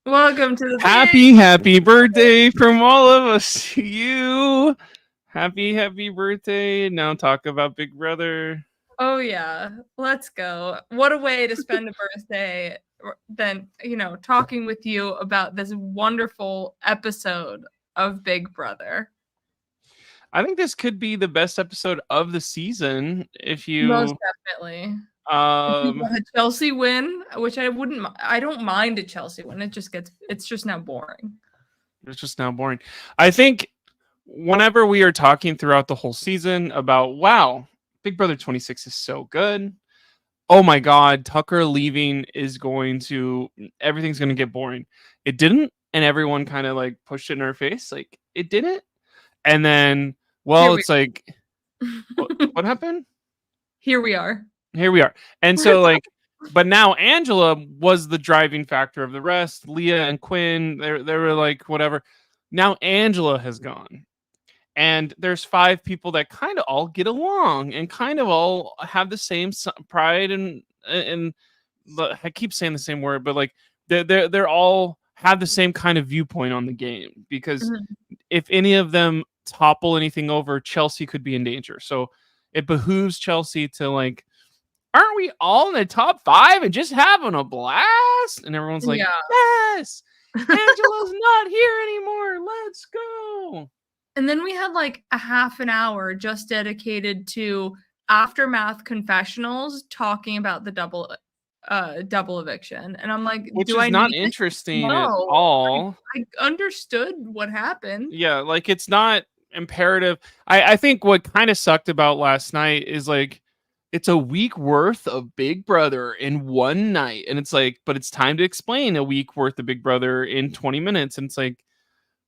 Welcome to the Happy birthday from all of us to you. Happy birthday. Now talk about Big Brother. Oh yeah, let's go. What a way to spend a birthday than, talking with you about this wonderful episode of Big Brother. I think this could be the best episode of the season if Most you definitely. If we um got a Chelsea win, which I don't mind a Chelsea win. It's just now boring. it's just now boring. I think whenever we are talking throughout the whole season about wow, Big Brother 26 is so good. Oh my god, Tucker leaving is going to everything's going to get boring. It didn't, and everyone kind of like pushed it in our face like it didn't. And then, Here well, we it's like, what happened? Here we are. Here we are. And so, like, but now Angela was the driving factor of the rest. Leah and Quinn, they were like, whatever. Now Angela has gone. And there's five people that kind of all get along and kind of all have the same pride and I keep saying the same word, but like they're all have the same kind of viewpoint on the game because Mhm. if any of them topple anything over, Chelsea could be in danger. So it behooves Chelsea to like, aren't we all in the top five and just having a blast? And everyone's like, Yeah. yes, Angela's not here anymore. Let's go. And then we had like a half an hour just dedicated to aftermath confessionals talking about the double eviction. And I'm like, Which do is I not need it? interesting at No. all. I understood what happened. Yeah, like it's not imperative. I think what kind of sucked about last night is like it's a week worth of Big Brother in one night. And it's like, but it's time to explain a week worth of Big Brother in 20 minutes. And it's like,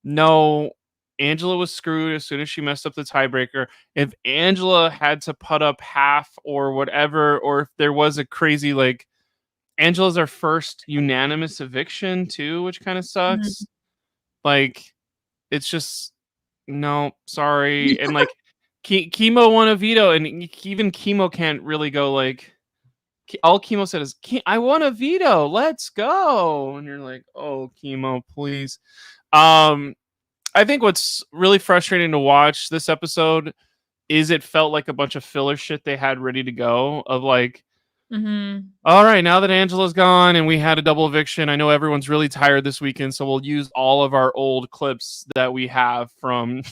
no, Angela was screwed as soon as she messed up the tiebreaker. If Angela had to put up half or whatever, or if there was a crazy like Angela's our first unanimous eviction too, which kind of Mhm. sucks. Like, it's just no, sorry. And like, chemo won a veto, and even chemo can't really go like. All chemo said is, "I want a veto. Let's go." And you're like, "Oh, chemo, please." Um, I think what's really frustrating to watch this episode is it felt like a bunch of filler shit they had ready to go. Of like, Mhm. all right, now that Angela's gone and we had a double eviction, I know everyone's really tired this weekend, so we'll use all of our old clips that we have from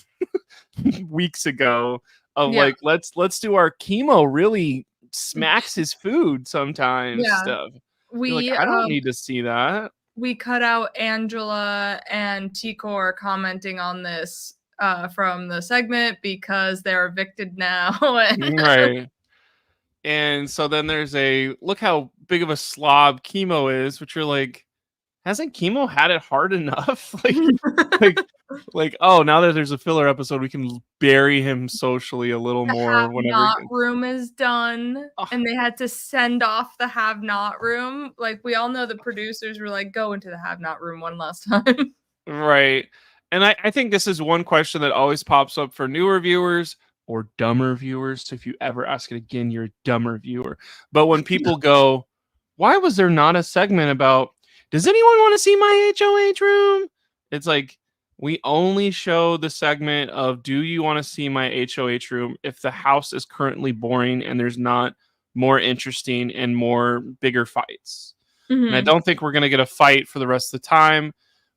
weeks ago of Yeah. like let's do our chemo really smacks his food sometimes Yeah. stuff. You're like, We I don't um need to see that. we cut out Angela and Tikor commenting on this from the segment because they're evicted now. Right. And so then there's a look how big of a slob chemo is, which you're like, hasn't chemo had it hard enough? like like oh, now that there's a filler episode, we can bury him socially a little The more have whenever he not gets. room is done, Oh, and they had to send off the have not room. Like, we all know the producers were like, "Go into the have not room one last time." right. And I think this is one question that always pops up for newer viewers or dumber viewers. If you ever ask it again, you're a dumber viewer. But when people go, why was there not a segment about, does anyone want to see my HOH room? It's like, we only show the segment of, do you want to see my HOH room if the house is currently boring and there's not more interesting and more bigger fights? And I Mhm. don't think we're going to get a fight for the rest of the time.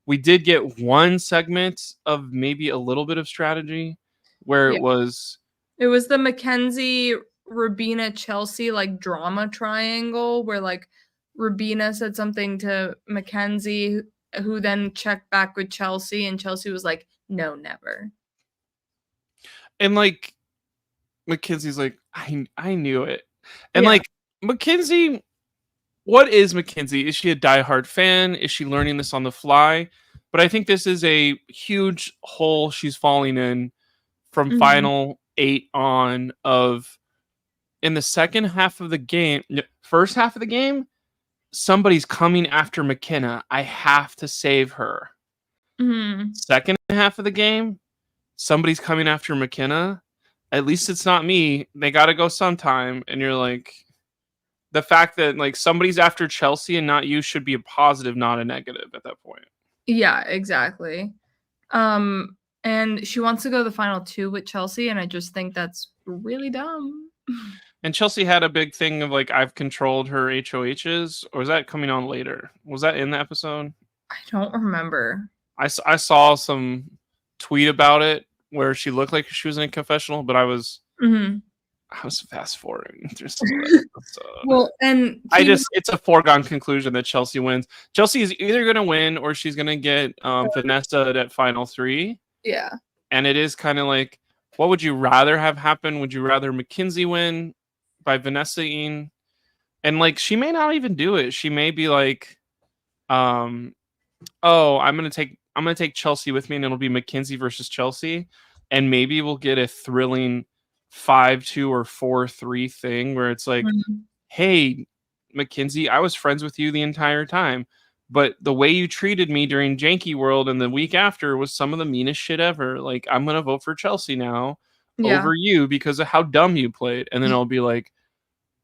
We did get one segment of maybe a little bit of strategy where Yeah. it was It was the Mackenzie, Rubina, Chelsea, like, drama triangle where, like, Rubina said something to Mackenzie, who then checked back with Chelsea, and Chelsea was like, "No, never." and like Mackenzie's like, I knew it. And Yeah. like Mackenzie, what is Mackenzie? Is she a diehard fan? Is she learning this on the fly? But I think this is a huge hole she's falling in from Mhm. final 8 on of in the second half of the game, first half of the game, somebody's coming after McKenna. I have to save her. Mhm. Second half of the game, somebody's coming after McKenna. At least it's not me. They got to go sometime. And you're like, the fact that like somebody's after Chelsea and not you should be a positive, not a negative at that point. Yeah, exactly. And she wants to go the final 2 with Chelsea, and I just think that's really dumb. And Chelsea had a big thing of like I've controlled her HOHs, or was that coming on later? Was that in the episode? I don't remember. I saw some tweet about it where she looked like she was in a confessional, but I was fast forwarding through some of that episode. Well, and it's a foregone conclusion that Chelsea wins. Chelsea is either going to win or she's going to get Vanessa at final 3. Yeah. And it is kind of like, what would you rather have happen? Would you rather Mackenzie win by Vanessa-ing? And like, she may not even do it. She may be like, oh, I'm gonna take Chelsea with me, and it'll be Mackenzie versus Chelsea, and maybe we'll get a thrilling 5-2 or 4-3 thing where it's like, hey, Mackenzie, I was friends with you the entire time, but the way you treated me during Janky World and the week after was some of the meanest shit ever. Like, I'm gonna vote for Chelsea now over you because of how dumb you played. And then I'll be like,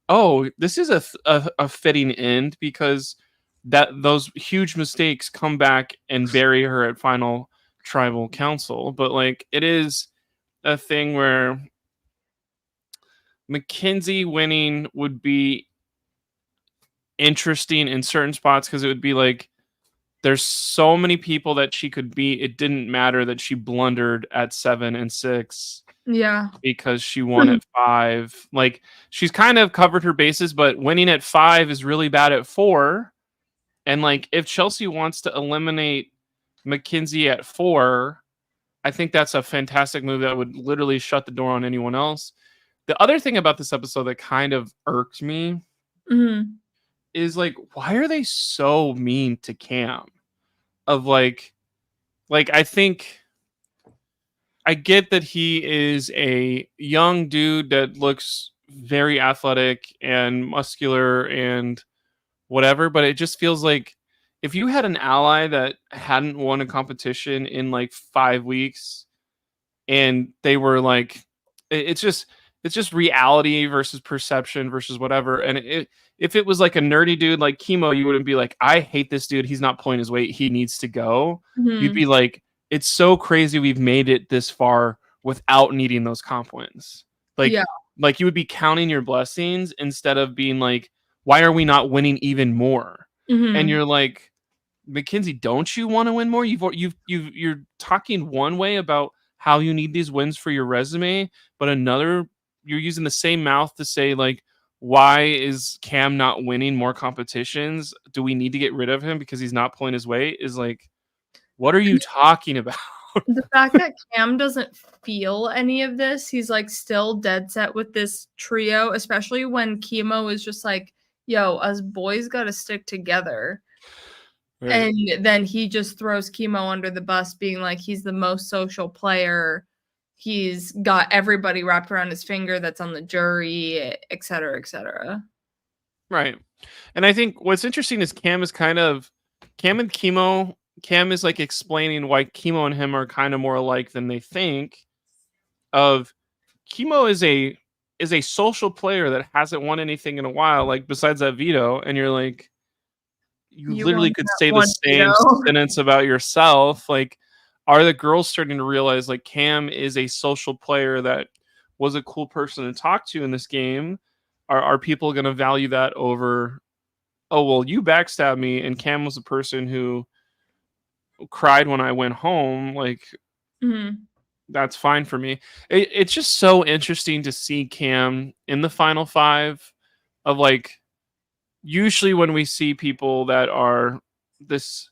oh, this is a fitting end because that those huge mistakes come back and bury her at final tribal council. But like, it is a thing where Mackenzie winning would be interesting in certain spots because it would be like there's so many people that she could beat. It didn't matter that she blundered at 7 and 6. Yeah. Because she won at 5. Like, she's kind of covered her bases, but winning at 5 is really bad at 4. And like, if Chelsea wants to eliminate Mackenzie at 4, I think that's a fantastic move that would literally shut the door on anyone else. The other thing about this episode that kind of irked me is like, why are they so mean to Cam? Of like I think I get that he is a young dude that looks very athletic and muscular and whatever, but it just feels like if you had an ally that hadn't won a competition in like 5 weeks and they were like, it's just reality versus perception versus whatever. And if it was like a nerdy dude like Chemo, you wouldn't be like, I hate this dude. He's not pulling his weight. He needs to go. You'd be like, it's so crazy we've made it this far without needing those comp wins. Like you would be counting your blessings instead of being like, why are we not winning even more? And you're like, Mackenzie, don't you want to win more? You're talking one way about how you need these wins for your resume, but another, you're using the same mouth to say like, why is Cam not winning more competitions? Do we need to get rid of him because he's not pulling his weight? Is like, what are you talking about? The fact that Cam doesn't feel any of this, he's like still dead set with this trio, especially when Chemo is just like, yo, us boys got to stick together. Right. And then he just throws Chemo under the bus, being like, he's the most social player. He's got everybody wrapped around his finger that's on the jury, et cetera, et cetera. Right. And I think what's interesting is Cam and Chemo. Cam is like explaining why Chemo and him are kind of more alike than they think. Of Chemo is a social player that hasn't won anything in a while, like besides that veto, and you're like, you literally could say the same sentence about yourself. Like, are the girls starting to realize like Cam is a social player that was a cool person to talk to in this game? Are people going to value that over, oh, well, you backstabbed me and Cam was a person who cried when I went home. Like, that's fine for me. It's just so interesting to see Cam in the final 5 of like, usually when we see people that are this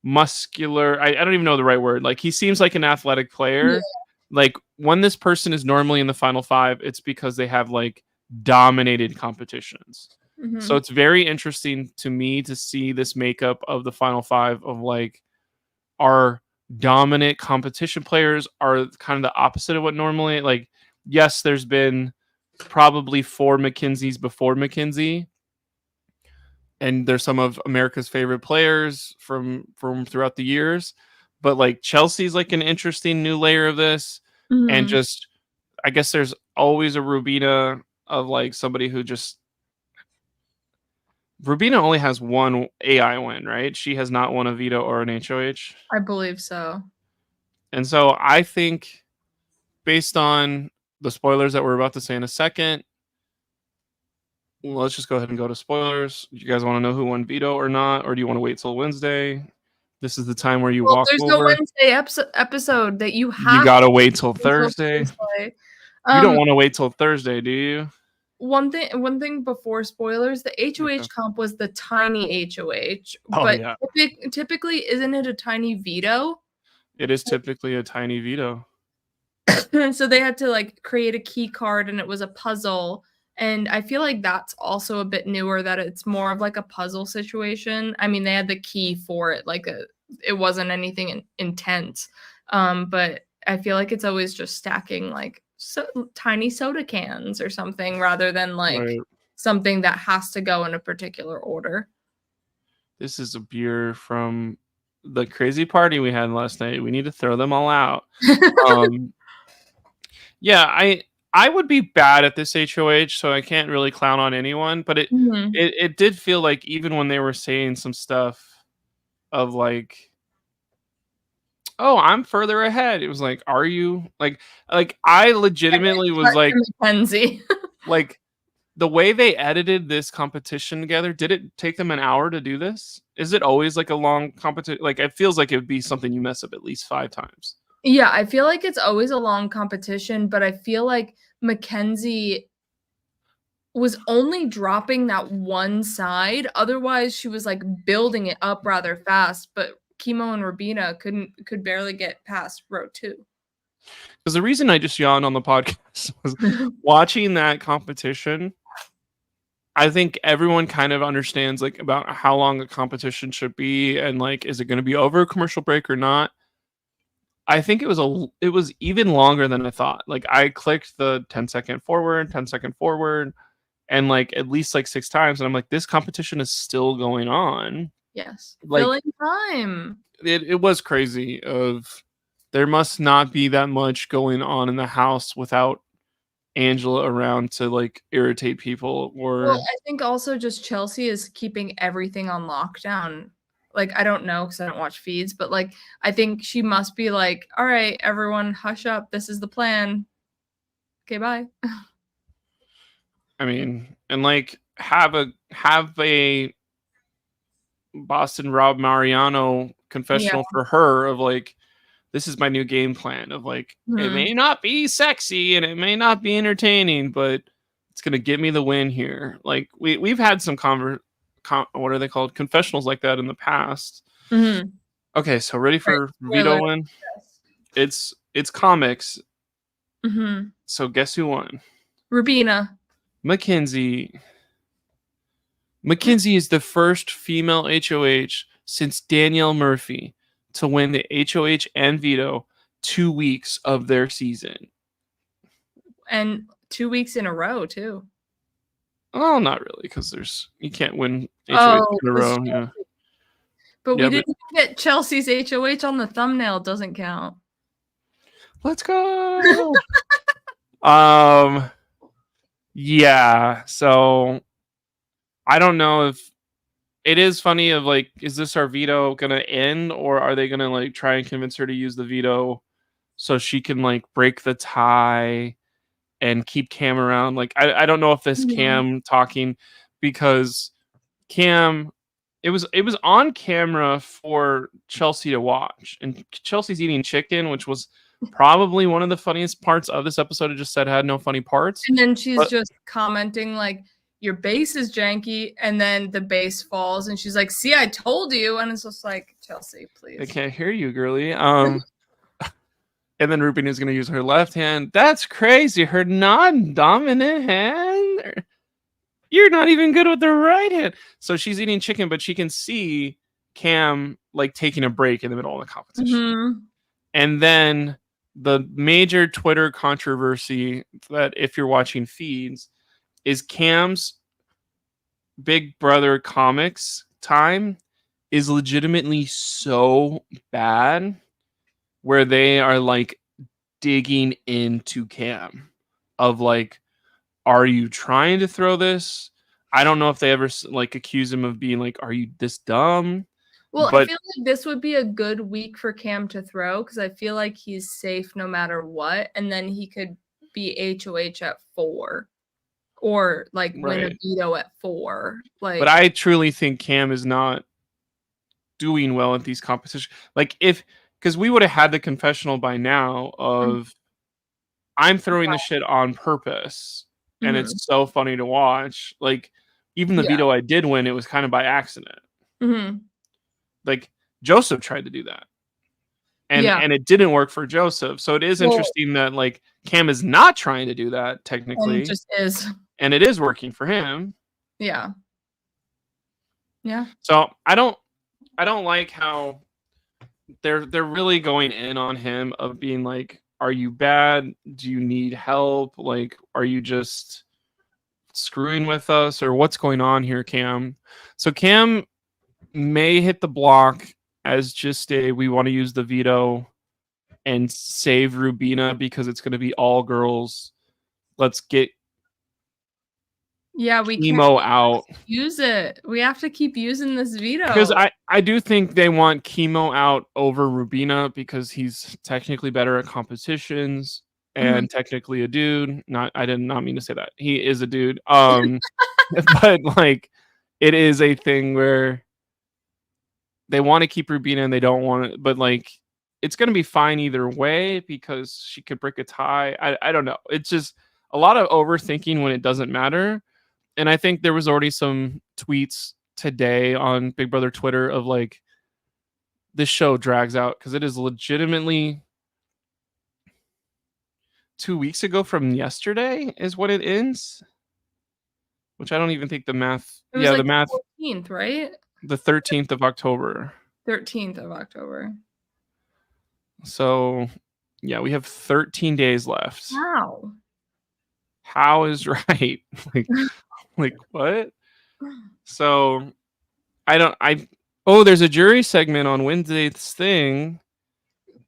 muscular, I don't even know the right word. Like, he seems like an athletic player. Yeah. Like, when this person is normally in the final 5, it's because they have like dominated competitions. So it's very interesting to me to see this makeup of the final 5 of like, our dominant competition players are kind of the opposite of what normally, like, yes, there's been probably 4 Mackenzies before Mackenzie, and there's some of America's favorite players from throughout the years, but like Chelsea's like an interesting new layer of this. And just, I guess there's always a Rubina of like somebody who just Rubina only has one AI win, right? She has not won a veto or an HOH. I believe so. And so I think, based on the spoilers that we're about to say in a second, let's just go ahead and go to spoilers. You guys want to know who won veto or not? Or do you want to wait till Wednesday? This is the time where you Well, walk there's no over. Wednesday episode that you have. You gotta wait till until Thursday. Thursday. You don't want to wait till Thursday, do you? One thing before spoilers, the HOH Okay. comp was the tiny HOH, Oh, but yeah. typically isn't it a tiny veto? It is typically a tiny veto. So they had to like create a key card and it was a puzzle. And I feel like that's also a bit newer, that it's more of like a puzzle situation. I mean, they had the key for it, it wasn't anything intense. But I feel like it's always just stacking like tiny soda cans or something, rather than like Right. something that has to go in a particular order. This is a beer from the crazy party we had last night. We need to throw them all out. Yeah, I would be bad at this HOH, so I can't really clown on anyone. But it did feel like, even when they were saying some stuff of like, "Oh, I'm further ahead," it was like, "Are you?" Like I legitimately was like, Mackenzie. like, the way they edited this competition together, did it take them an hour to do this? Is it always like a long competition? Like, it feels like it would be something you mess up at least 5 times. Yeah, I feel like it's always a long competition, but I feel like Mackenzie was only dropping that one side. Otherwise, she was like building it up rather fast, but Chemo and Rubina could barely get past row 2. Because the reason I just yawned on the podcast was watching that competition. I think everyone kind of understands like about how long a competition should be, and like, is it going to be over a commercial break or not? I think it was even longer than I thought. Like, I clicked the 10-second forward, 10-second forward, and like at least like 6 times, and I'm like, this competition is still going on. Yes. Like, Filling time. It was crazy. There must not be that much going on in the house without Angela around to like irritate people. Or Well, I think also just Chelsea is keeping everything on lockdown. Like, I don't know because I don't watch feeds, but like, I think she must be like, all right, everyone hush up. This is the plan. Okay, bye. I mean, and like, have a Boston Rob Mariano confessional for her of like, this is my new game plan of like, it may not be sexy and it may not be entertaining, but it's gonna get me the win here. Like, we've had some what are they called, confessionals like that in the past. Okay, so ready for veto win? It's comics. So guess who won? Rubina. Mackenzie. Mackenzie is the first female HOH since Danielle Murphy to win the HOH and veto 2 weeks of their season. And 2 weeks in a row, too. Oh, not really, because you can't win HOH in a row. Yeah. But we didn't get Chelsea's HOH on the thumbnail. Doesn't count. Let's go. Yeah. So I don't know if it is funny of like, is this our veto gonna end, or are they gonna like try and convince her to use the veto so she can like break the tie and keep Cam around? Like, I don't know if this Cam talking, because Cam, it was on camera for Chelsea to watch, and Chelsea's eating chicken, which was probably one of the funniest parts of this episode. It just said had no funny parts. And then she's just commenting like, your base is janky, and then the base falls and she's like, see, I told you. And it's just like, Chelsea, please. I can't hear you, girly. And then Rubin is going to use her left hand. That's crazy. Her non-dominant hand. You're not even good with the right hand. So she's eating chicken, but she can see Cam like taking a break in the middle of the competition. And then the major Twitter controversy that, if you're watching feeds, is Cam's Big Brother comics time is legitimately so bad, where they are like digging into Cam of like, are you trying to throw this? I don't know if they ever like accuse him of being like, "Are you this dumb?" Well, I But feel like this would be a good week for Cam to throw because I feel like he's safe no matter what, and then he could be HOH at 4 or like win a right. veto at 4. But Like, I truly think Cam is not doing well at these competitions. Like if because we would have had the confessional by now of I'm throwing the shit on purpose, and mhm, it's so funny to watch. Like even the yeah, veto I did win, it was kind of by accident. mhm, Like Joseph tried to do that, yeah. and it didn't work for Joseph. So it is Well, interesting that like Cam is not trying to do that and technically, just is. and it is working for him. Yeah. Yeah. So I don't like how they're really going in on him of being like, are you bad? Do you need help? Like, are you just screwing with us or what's going on here, Cam? So Cam may hit the block as just a we want to use the veto and save Rubina because it's going to be all girls. Let's get Yeah, we can't chemo out. use it. We have to keep using this Because veto. I do think they want chemo out over Rubina because he's technically better at competitions Mhm. and technically a dude. Not I did not mean to say that. He is a dude. But like it is a thing where they want to keep Rubina and they don't want it, but like it's gonna be fine either way because she could break a tie. I don't know. It's just a lot of overthinking when it doesn't matter. And I think there was already some tweets today on Big Brother Twitter of like this show drags out because it is legitimately 2 weeks ago from yesterday is what it ends. Which I don't even think the math. It was Yeah, the like the math. 14th, right? The 13th of October. 13th of October. So yeah, we have 13 days left. Wow. How is right? like like what? So I don't. I oh, there's a jury segment on Wednesday's thing,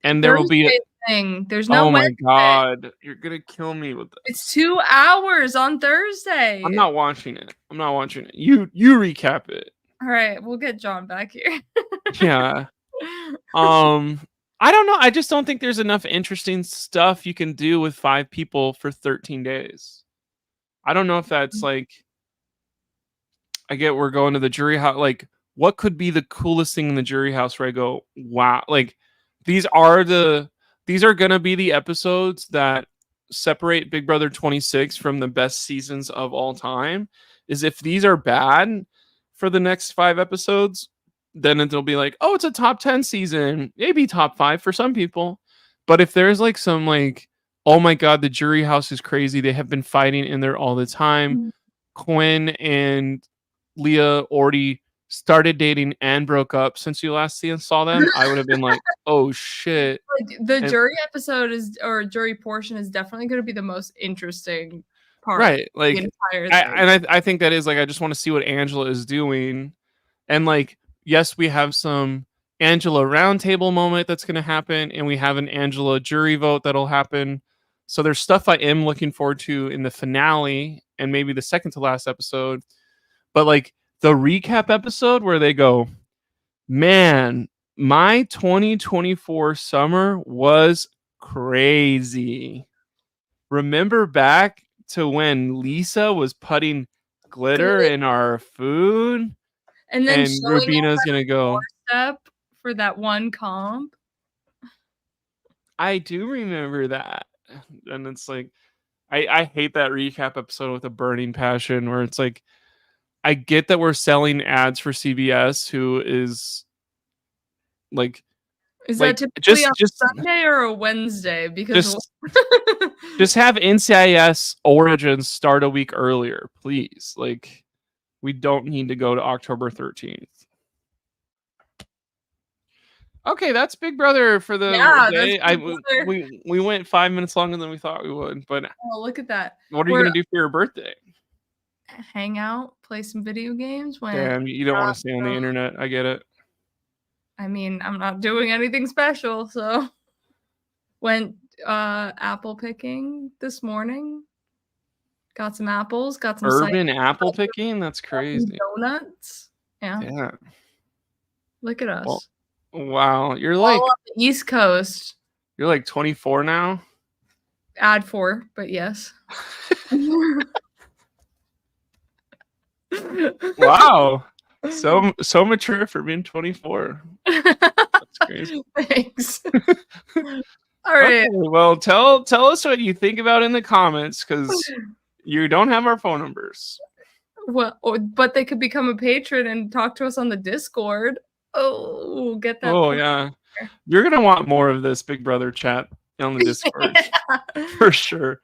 and there will be. Thursday thing. There's no Oh my Wednesday. god, you're gonna kill me with It's this. 2 hours on I'm Thursday. not watching it. I'm not watching it. You recap it. All right, we'll get John back here. Yeah. Um I don't know. I just don't think there's enough interesting stuff you can do with 5 people for 13 days. I don't know if that's like I get we're going to the jury house like what could be the coolest thing in the jury house where I go, wow, like these are the these are gonna be the episodes that separate Big Brother 26 from the best seasons of all time. Is if these are bad for the next 5 episodes, then it'll be like, oh, it's a top 10 season, maybe top 5 for some people. But if there's like some like, oh my god, the jury house is crazy, they have been fighting in there all the time. Quinn and Leah already started dating and broke up since you last saw them, I would have been like, "Oh shit!" Like, the And jury episode is or jury portion is definitely gonna be the most interesting part of right, the like, entire I, thing. and I think that is like I just want to see what Angela is doing, and like, yes, we have some Angela roundtable moment that's going to happen, and we have an Angela jury vote that'll happen. So there's stuff I am looking forward to in the finale and maybe the second to last episode. But like the recap episode where they go, man, my 2024 summer was crazy. Remember back to when Lisa was putting glitter Glit in our food and then and showing up Rubina's at gonna our go, doorstep for that one comp. I do remember that. And it's like I hate that recap episode with a burning passion where it's like I get that we're selling ads for CBS who is like Is that like typically just on just Sunday or a Wednesday? Because just just have NCIS Origins start a week earlier, please. Like we don't need to go to October 13th. Okay, that's Big Brother for the yeah, that's day. Big Brother. We went 5 minutes longer than we thought we would. But Oh, look at that. what are you We're gonna do for your birthday? hang out, play some video games, went Damn, you don't want got to stay on the some internet. I get it. I mean, I'm not doing anything special, so went apple picking this morning. Got some apples. Got some Urban apple picking? That's crazy. donuts. Yeah. Yeah. Look at us. Well, wow. You're All like on the East Coast. 24 now. Add 4, but yes. Wow. So mature for being 24. That's crazy. Thanks. All right. Okay, well, tell us what you think about in the comments, because you don't have our phone numbers. Well, but they could become a patron and talk to us on the Discord. Oh, get that. Oh yeah, you're gonna want more of this Big Brother chat on the Discord for sure.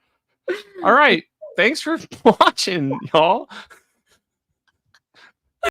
All right, thanks for watching, y'all.